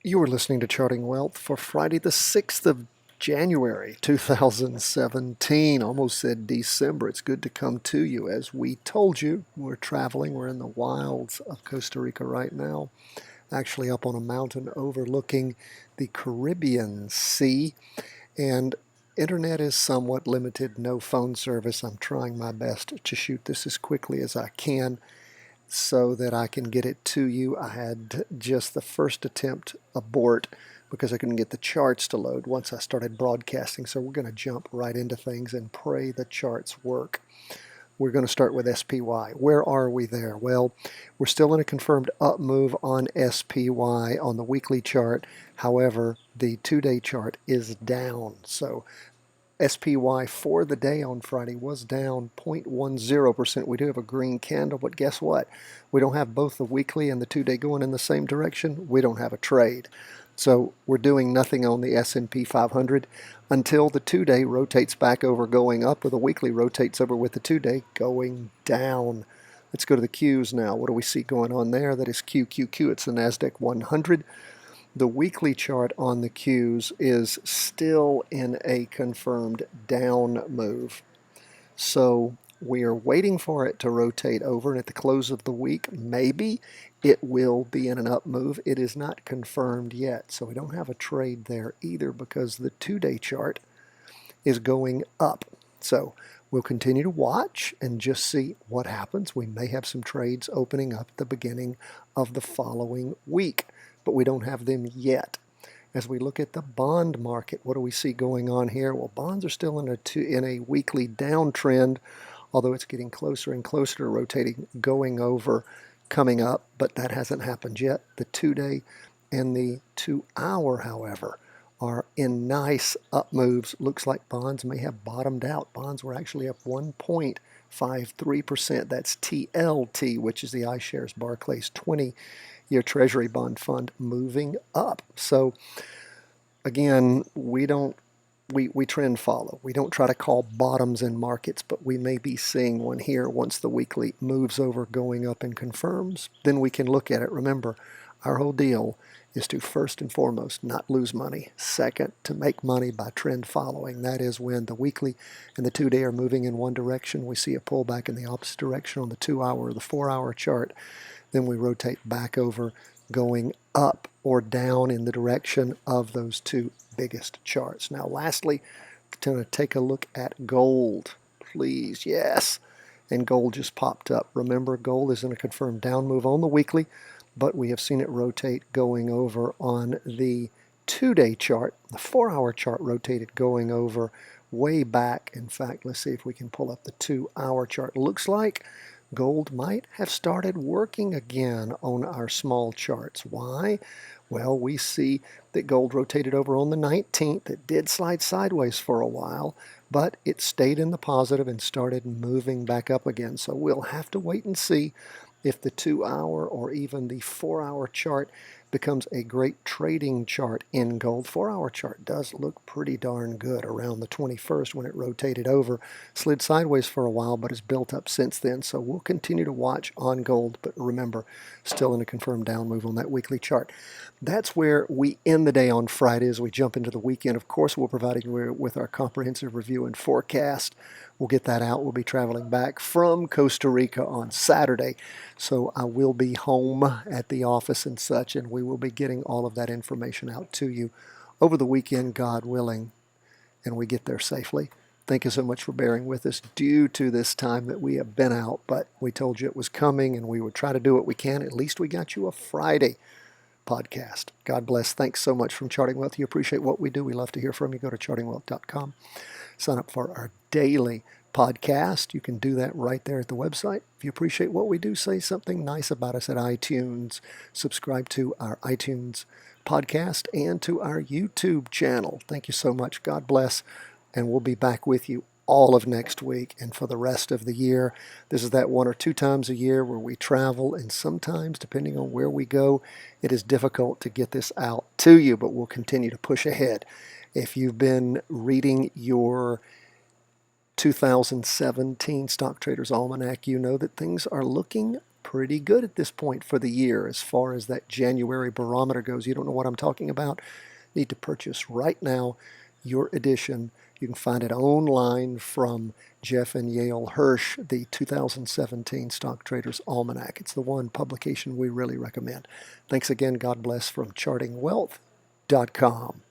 You are listening to Charting Wealth for Friday, the 6th of January, 2017. Almost said December. It's good to come to you. As we told you, we're traveling. We're in the wilds of Costa Rica right now, actually up on a mountain overlooking the Caribbean Sea. And internet is somewhat limited, no phone service. I'm trying my best to shoot this as quickly as I can so that I can get it to you. I had just the first attempt abort because I couldn't get the charts to load once I started broadcasting. So we're going to jump right into things and pray the charts work. We're going to start with SPY. Where are we there? Well, we're still in a confirmed up move on SPY on the weekly chart. However, the 2-day chart is down. So SPY for the day on Friday was down 0.10%. We do have a green candle, but guess what? We don't have both the weekly and the 2-day going in the same direction. We don't have a trade. So we're doing nothing on the S&P 500 until the 2-day rotates back over going up, or the weekly rotates over with the 2-day going down. Let's go to the Qs now. What do we see going on there? That is QQQ. It's the NASDAQ 100. The weekly chart on the Qs is still in a confirmed down move. So we are waiting for it to rotate over, and at the close of the week, maybe it will be in an up move. It is not confirmed yet, so we don't have a trade there either because the 2-day chart is going up. So we'll continue to watch and just see what happens. We may have some trades opening up at the beginning of the following week, but we don't have them yet. As we look at the bond market, what do we see going on here? Well, bonds are still in a weekly downtrend, although it's getting closer and closer to rotating, going over, coming up, but that hasn't happened yet. The 2-day and the 2-hour, however, are in nice up moves. Looks like bonds may have bottomed out. Bonds were actually up 1.53%. That's TLT, which is the iShares Barclays 20-year Treasury bond fund moving up. So again, we trend follow. We don't try to call bottoms in markets, but we may be seeing one here once the weekly moves over going up and confirms. Then we can look at it. Remember, our whole deal is to first and foremost not lose money. Second, to make money by trend following. That is when the weekly and the 2-day are moving in one direction, we see a pullback in the opposite direction on the 2-hour or the 4-hour chart. Then we rotate back over going up or down in the direction of those two biggest charts. Now lastly, I'm going to take a look at gold. Please, yes. And gold just popped up. Remember, gold is in a confirmed down move on the weekly, but we have seen it rotate going over on the 2-day chart. The 4-hour chart rotated going over way back. In fact, let's see if we can pull up the 2-hour chart. Looks like gold might have started working again on our small charts. Why? Well, we see that gold rotated over on the 19th. It did slide sideways for a while, but it stayed in the positive and started moving back up again. So we'll have to wait and see if the 2-hour or even the 4-hour chart becomes a great trading chart in gold. 4-hour chart does look pretty darn good around the 21st when it rotated over. Slid sideways for a while, but has built up since then. So we'll continue to watch on gold, but remember, still in a confirmed down move on that weekly chart. That's where we end the day on Friday as we jump into the weekend. Of course, we'll provide you with our comprehensive review and forecast. We'll get that out. We'll be traveling back from Costa Rica on Saturday. So I will be home at the office and such, and we will be getting all of that information out to you over the weekend, God willing, and we get there safely. Thank you so much for bearing with us due to this time that we have been out, but we told you it was coming, and we would try to do what we can. At least we got you a Friday podcast. God bless. Thanks so much from Charting Wealth. You appreciate what we do. We love to hear from you. Go to chartingwealth.com. Sign up for our daily podcast. You can do that right there at the website. If you appreciate what we do, say something nice about us at iTunes. Subscribe to our iTunes podcast and to our YouTube channel. Thank you so much. God bless. And we'll be back with you all of next week and for the rest of the year. This is that 1 or 2 times a year where we travel, and sometimes, depending on where we go, it is difficult to get this out to you, but we'll continue to push ahead. If you've been reading your 2017 Stock Traders Almanac, you know that things are looking pretty good at this point for the year as far as that January barometer goes. You don't know what I'm talking about? Need to purchase right now your edition. You can find it online from Jeff and Yale Hirsch, the 2017 Stock Traders Almanac. It's the one publication we really recommend. Thanks again. God bless from chartingwealth.com.